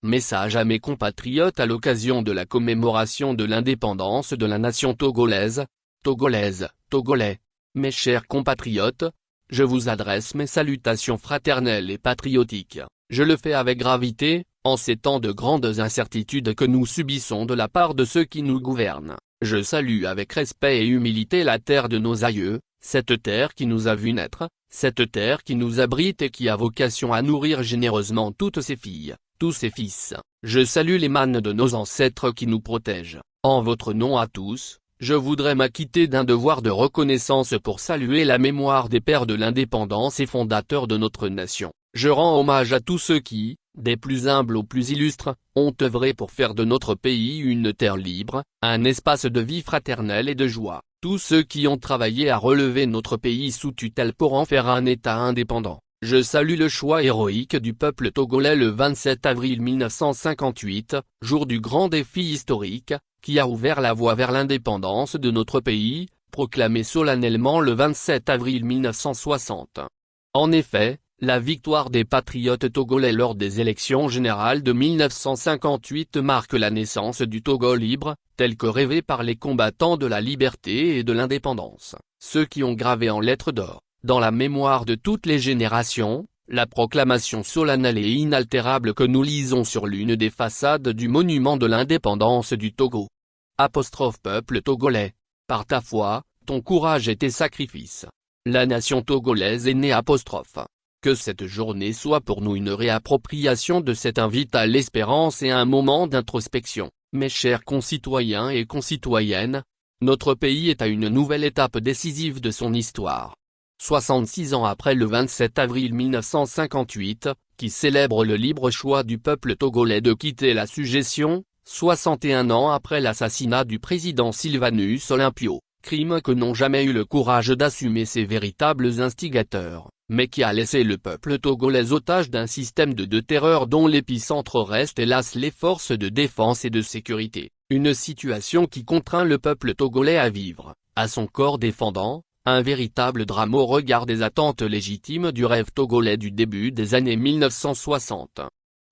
Message à mes compatriotes à l'occasion de la commémoration de l'indépendance de la nation togolaise. Togolais. Mes chers compatriotes, je vous adresse mes salutations fraternelles et patriotiques. Je le fais avec gravité, en ces temps de grandes incertitudes que nous subissons de la part de ceux qui nous gouvernent. Je salue avec respect et humilité la terre de nos aïeux, cette terre qui nous a vus naître, cette terre qui nous abrite et qui a vocation à nourrir généreusement toutes ses filles, tous ses fils. Je salue les mânes de nos ancêtres qui nous protègent. En votre nom à tous, je voudrais m'acquitter d'un devoir de reconnaissance pour saluer la mémoire des pères de l'indépendance et fondateurs de notre nation. Je rends hommage à tous ceux qui, des plus humbles aux plus illustres, ont œuvré pour faire de notre pays une terre libre, un espace de vie fraternelle et de joie. Tous ceux qui ont travaillé à relever notre pays sous tutelle pour en faire un État indépendant. Je salue le choix héroïque du peuple togolais le 27 avril 1958, jour du grand défi historique, qui a ouvert la voie vers l'indépendance de notre pays, proclamé solennellement le 27 avril 1960. En effet, la victoire des patriotes togolais lors des élections générales de 1958 marque la naissance du Togo libre, tel que rêvé par les combattants de la liberté et de l'indépendance, ceux qui ont gravé en lettres d'or, dans la mémoire de toutes les générations, la proclamation solennelle et inaltérable que nous lisons sur l'une des façades du monument de l'indépendance du Togo. Peuple togolais, par ta foi, ton courage et tes sacrifices, la nation togolaise est née. Que cette journée soit pour nous une réappropriation de cette invite à l'espérance et un moment d'introspection. Mes chers concitoyens et concitoyennes, notre pays est à une nouvelle étape décisive de son histoire. 66 ans après le 27 avril 1958, qui célèbre le libre choix du peuple togolais de quitter la suggestion, 61 ans après l'assassinat du président Sylvanus Olympio, crime que n'ont jamais eu le courage d'assumer ses véritables instigateurs, mais qui a laissé le peuple togolais otage d'un système de terreur dont l'épicentre reste hélas les forces de défense et de sécurité, une situation qui contraint le peuple togolais à vivre, à son corps défendant, un véritable drame au regard des attentes légitimes du rêve togolais du début des années 1960.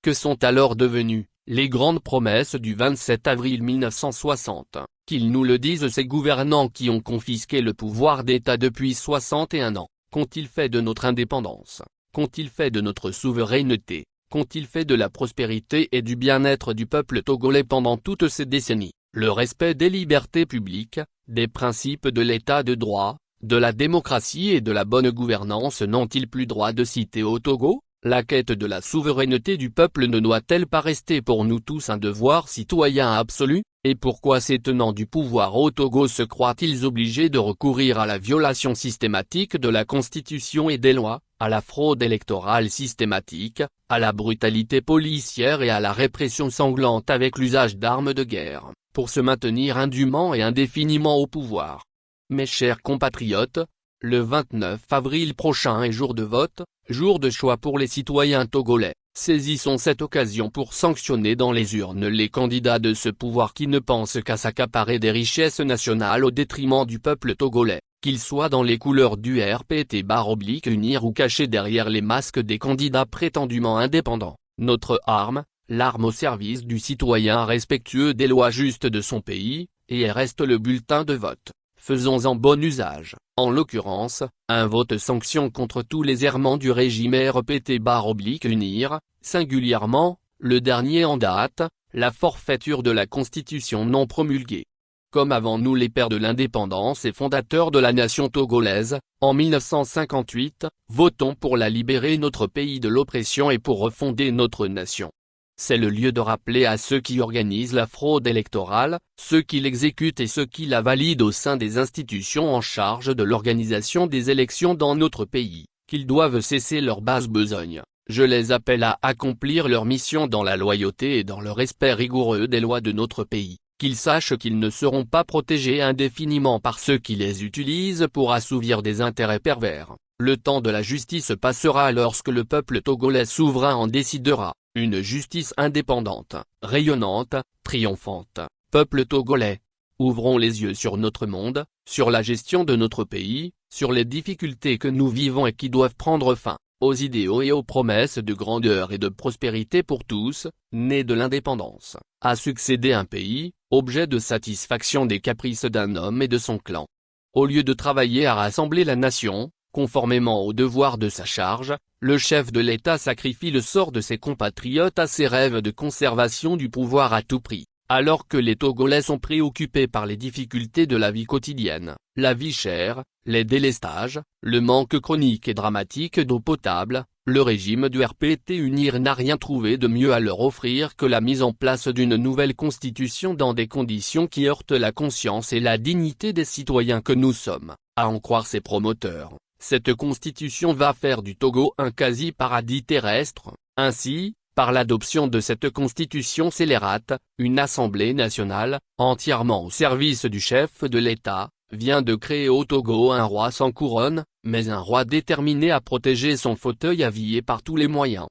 Que sont alors devenues les grandes promesses du 27 avril 1960, qu'ils nous le disent ces gouvernants qui ont confisqué le pouvoir d'État depuis 61 ans, qu'ont-ils fait de notre indépendance, qu'ont-ils fait de notre souveraineté, qu'ont-ils fait de la prospérité et du bien-être du peuple togolais pendant toutes ces décennies, le respect des libertés publiques, des principes de l'état de droit, de la démocratie et de la bonne gouvernance n'ont-ils plus droit de citer au Togo? La quête de la souveraineté du peuple ne doit-elle pas rester pour nous tous un devoir citoyen absolu? Et pourquoi ces tenants du pouvoir au Togo se croient-ils obligés de recourir à la violation systématique de la Constitution et des lois, à la fraude électorale systématique, à la brutalité policière et à la répression sanglante avec l'usage d'armes de guerre, pour se maintenir indûment et indéfiniment au pouvoir? Mes chers compatriotes, le 29 avril prochain est jour de vote, jour de choix pour les citoyens togolais. Saisissons cette occasion pour sanctionner dans les urnes les candidats de ce pouvoir qui ne pensent qu'à s'accaparer des richesses nationales au détriment du peuple togolais, qu'ils soient dans les couleurs du RPT/UNIR ou cachés derrière les masques des candidats prétendument indépendants. Notre arme, l'arme au service du citoyen respectueux des lois justes de son pays, et reste le bulletin de vote. Faisons-en bon usage, en l'occurrence, un vote sanction contre tous les errements du régime RPT/UNIR, singulièrement, le dernier en date, la forfaiture de la Constitution non promulguée. Comme avant nous les pères de l'indépendance et fondateurs de la nation togolaise, en 1958, votons pour la libérer notre pays de l'oppression et pour refonder notre nation. C'est le lieu de rappeler à ceux qui organisent la fraude électorale, ceux qui l'exécutent et ceux qui la valident au sein des institutions en charge de l'organisation des élections dans notre pays, qu'ils doivent cesser leur basse besogne. Je les appelle à accomplir leur mission dans la loyauté et dans le respect rigoureux des lois de notre pays, qu'ils sachent qu'ils ne seront pas protégés indéfiniment par ceux qui les utilisent pour assouvir des intérêts pervers. Le temps de la justice passera lorsque le peuple togolais souverain en décidera. Une justice indépendante, rayonnante, triomphante. Peuple togolais, ouvrons les yeux sur notre monde, sur la gestion de notre pays, sur les difficultés que nous vivons et qui doivent prendre fin. aux idéaux et aux promesses de grandeur et de prospérité pour tous, nés de l'indépendance, a succédé un pays, objet de satisfaction des caprices d'un homme et de son clan. Au lieu de travailler à rassembler la nation, conformément au devoir de sa charge, le chef de l'État sacrifie le sort de ses compatriotes à ses rêves de conservation du pouvoir à tout prix. Alors que les Togolais sont préoccupés par les difficultés de la vie quotidienne, la vie chère, les délestages, le manque chronique et dramatique d'eau potable, le régime du RPT-UNIR n'a rien trouvé de mieux à leur offrir que la mise en place d'une nouvelle constitution dans des conditions qui heurtent la conscience et la dignité des citoyens que nous sommes, à en croire ses promoteurs. Cette constitution va faire du Togo un quasi-paradis terrestre. Ainsi, par l'adoption de cette constitution scélérate, une Assemblée nationale, entièrement au service du chef de l'État, vient de créer au Togo un roi sans couronne, mais un roi déterminé à protéger son fauteuil à vie et par tous les moyens.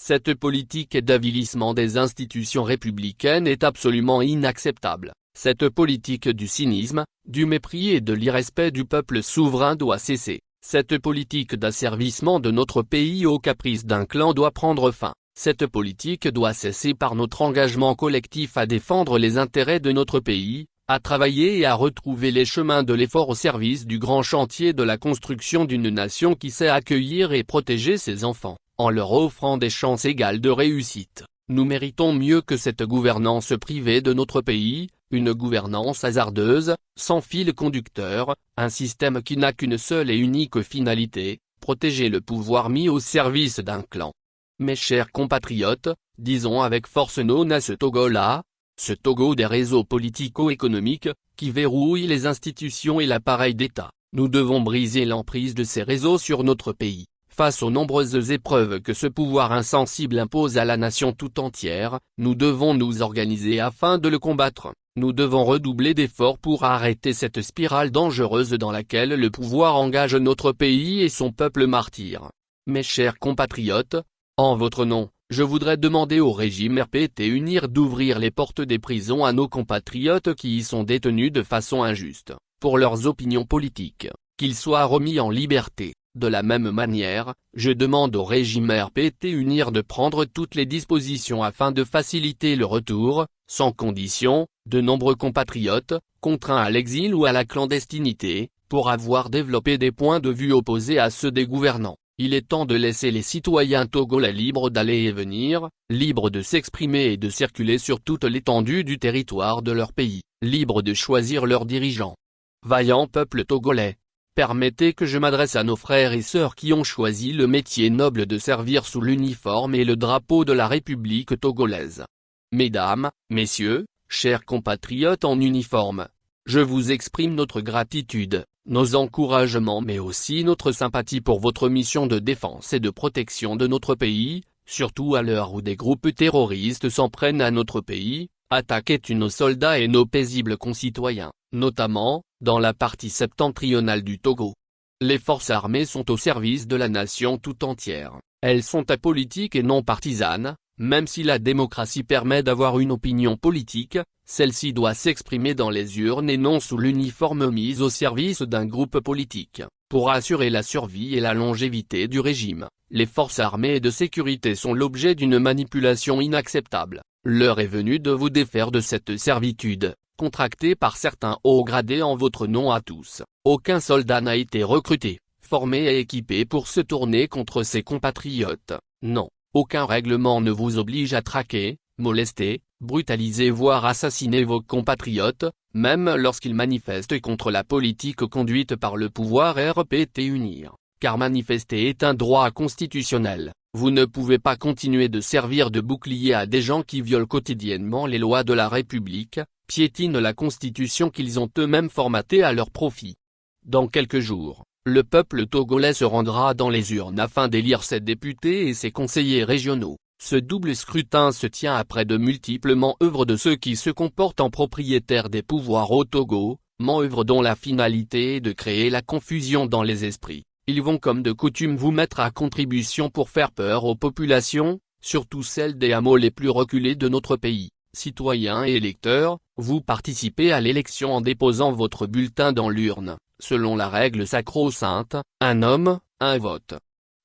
Cette politique d'avilissement des institutions républicaines est absolument inacceptable. Cette politique du cynisme, du mépris et de l'irrespect du peuple souverain doit cesser. Cette politique d'asservissement de notre pays aux caprices d'un clan doit prendre fin. Cette politique doit cesser par notre engagement collectif à défendre les intérêts de notre pays, à travailler et à retrouver les chemins de l'effort au service du grand chantier de la construction d'une nation qui sait accueillir et protéger ses enfants, en leur offrant des chances égales de réussite. Nous méritons mieux que cette gouvernance privée de notre pays, une gouvernance hasardeuse, sans fil conducteur, un système qui n'a qu'une seule et unique finalité, protéger le pouvoir mis au service d'un clan. Mes chers compatriotes, disons avec force non à ce Togo-là, ce Togo des réseaux politico-économiques, qui verrouille les institutions et l'appareil d'État. Nous devons briser l'emprise de ces réseaux sur notre pays. Face aux nombreuses épreuves que ce pouvoir insensible impose à la nation tout entière, nous devons nous organiser afin de le combattre. Nous devons redoubler d'efforts pour arrêter cette spirale dangereuse dans laquelle le pouvoir engage notre pays et son peuple martyr. Mes chers compatriotes, en votre nom, je voudrais demander au régime RPT-UNIR d'ouvrir les portes des prisons à nos compatriotes qui y sont détenus de façon injuste, pour leurs opinions politiques, qu'ils soient remis en liberté. De la même manière, je demande au régime RPT-UNIR de prendre toutes les dispositions afin de faciliter le retour, sans condition, de nombreux compatriotes, contraints à l'exil ou à la clandestinité, pour avoir développé des points de vue opposés à ceux des gouvernants. Il est temps de laisser les citoyens togolais libres d'aller et venir, libres de s'exprimer et de circuler sur toute l'étendue du territoire de leur pays, libres de choisir leurs dirigeants. Vaillant peuple togolais, permettez que je m'adresse à nos frères et sœurs qui ont choisi le métier noble de servir sous l'uniforme et le drapeau de la République togolaise. Mesdames, Messieurs, chers compatriotes en uniforme, je vous exprime notre gratitude, nos encouragements mais aussi notre sympathie pour votre mission de défense et de protection de notre pays, surtout à l'heure où des groupes terroristes s'en prennent à notre pays, attaquaient nos soldats et nos paisibles concitoyens, notamment, dans la partie septentrionale du Togo. Les forces armées sont au service de la nation tout entière. Elles sont apolitiques et non partisanes, même si la démocratie permet d'avoir une opinion politique, celle-ci doit s'exprimer dans les urnes et non sous l'uniforme mis au service d'un groupe politique. Pour assurer la survie et la longévité du régime, les forces armées de sécurité sont l'objet d'une manipulation inacceptable. L'heure est venue de vous défaire de cette servitude, contractée par certains hauts gradés en votre nom à tous. Aucun soldat n'a été recruté, formé et équipé pour se tourner contre ses compatriotes. Non, aucun règlement ne vous oblige à traquer, molester, brutaliser voire assassiner vos compatriotes, même lorsqu'ils manifestent contre la politique conduite par le pouvoir RPT-UNIR. Car manifester est un droit constitutionnel. Vous ne pouvez pas continuer de servir de bouclier à des gens qui violent quotidiennement les lois de la République, piétinent la Constitution qu'ils ont eux-mêmes formatée à leur profit. Dans quelques jours, le peuple togolais se rendra dans les urnes afin d'élire ses députés et ses conseillers régionaux. Ce double scrutin se tient après de multiples manœuvres de ceux qui se comportent en propriétaires des pouvoirs au Togo, manœuvres dont la finalité est de créer la confusion dans les esprits. Ils vont comme de coutume vous mettre à contribution pour faire peur aux populations, surtout celles des hameaux les plus reculés de notre pays. Citoyens et électeurs, vous participez à l'élection en déposant votre bulletin dans l'urne, selon la règle sacro-sainte, un homme, un vote.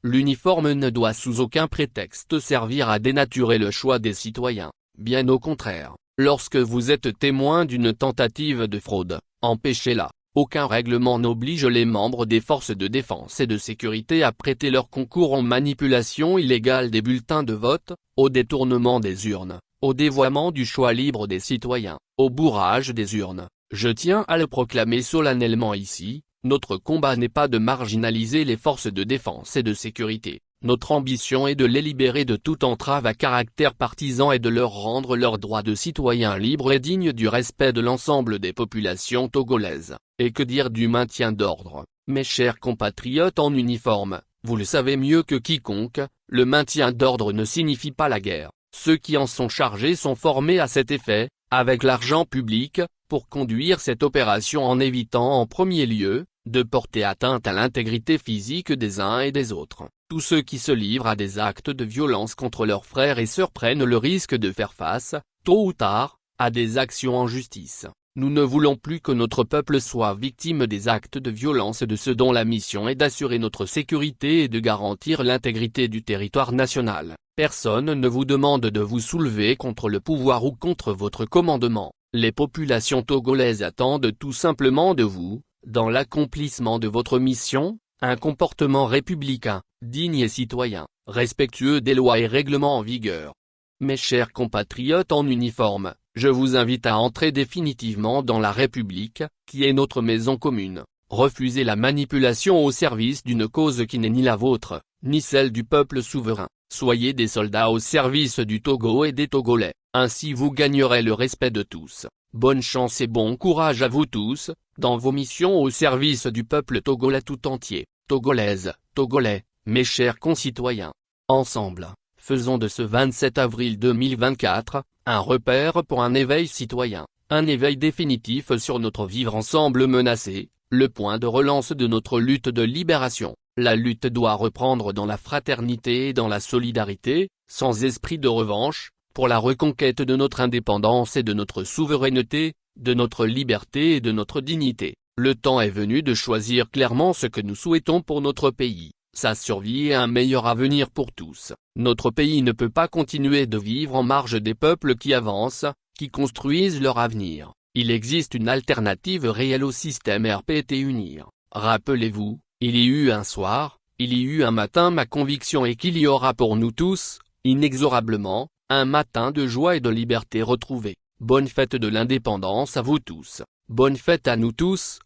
L'uniforme ne doit sous aucun prétexte servir à dénaturer le choix des citoyens, bien au contraire. Lorsque vous êtes témoin d'une tentative de fraude, empêchez-la. Aucun règlement n'oblige les membres des forces de défense et de sécurité à prêter leur concours en manipulation illégale des bulletins de vote, au détournement des urnes, au dévoiement du choix libre des citoyens, au bourrage des urnes. Je tiens à le proclamer solennellement ici, notre combat n'est pas de marginaliser les forces de défense et de sécurité. Notre ambition est de les libérer de toute entrave à caractère partisan et de leur rendre leurs droits de citoyens libres et dignes du respect de l'ensemble des populations togolaises. Et que dire du maintien d'ordre, mes chers compatriotes en uniforme, vous le savez mieux que quiconque, le maintien d'ordre ne signifie pas la guerre. Ceux qui en sont chargés sont formés à cet effet, avec l'argent public, pour conduire cette opération en évitant en premier lieu, de porter atteinte à l'intégrité physique des uns et des autres. Tous ceux qui se livrent à des actes de violence contre leurs frères et sœurs prennent le risque de faire face, tôt ou tard, à des actions en justice. Nous ne voulons plus que notre peuple soit victime des actes de violence de ceux dont la mission est d'assurer notre sécurité et de garantir l'intégrité du territoire national. Personne ne vous demande de vous soulever contre le pouvoir ou contre votre commandement. Les populations togolaises attendent tout simplement de vous, dans l'accomplissement de votre mission, un comportement républicain, digne et citoyen, respectueux des lois et règlements en vigueur. Mes chers compatriotes en uniforme, je vous invite à entrer définitivement dans la République, qui est notre maison commune. Refusez la manipulation au service d'une cause qui n'est ni la vôtre, ni celle du peuple souverain. Soyez des soldats au service du Togo et des Togolais, ainsi vous gagnerez le respect de tous. Bonne chance et bon courage à vous tous, dans vos missions au service du peuple togolais tout entier. Togolaises, Togolais, mes chers concitoyens. Ensemble, faisons de ce 27 avril 2024, un repère pour un éveil citoyen, un éveil définitif sur notre vivre ensemble menacé, le point de relance de notre lutte de libération. La lutte doit reprendre dans la fraternité et dans la solidarité, sans esprit de revanche, pour la reconquête de notre indépendance et de notre souveraineté, de notre liberté et de notre dignité. Le temps est venu de choisir clairement ce que nous souhaitons pour notre pays, sa survie et un meilleur avenir pour tous. Notre pays ne peut pas continuer de vivre en marge des peuples qui avancent, qui construisent leur avenir. Il existe une alternative réelle au système RPT-UNIR. Rappelez-vous, il y eut un soir, il y eut un matin, ma conviction est qu'il y aura pour nous tous, inexorablement, un matin de joie et de liberté retrouvée. Bonne fête de l'indépendance à vous tous. Bonne fête à nous tous,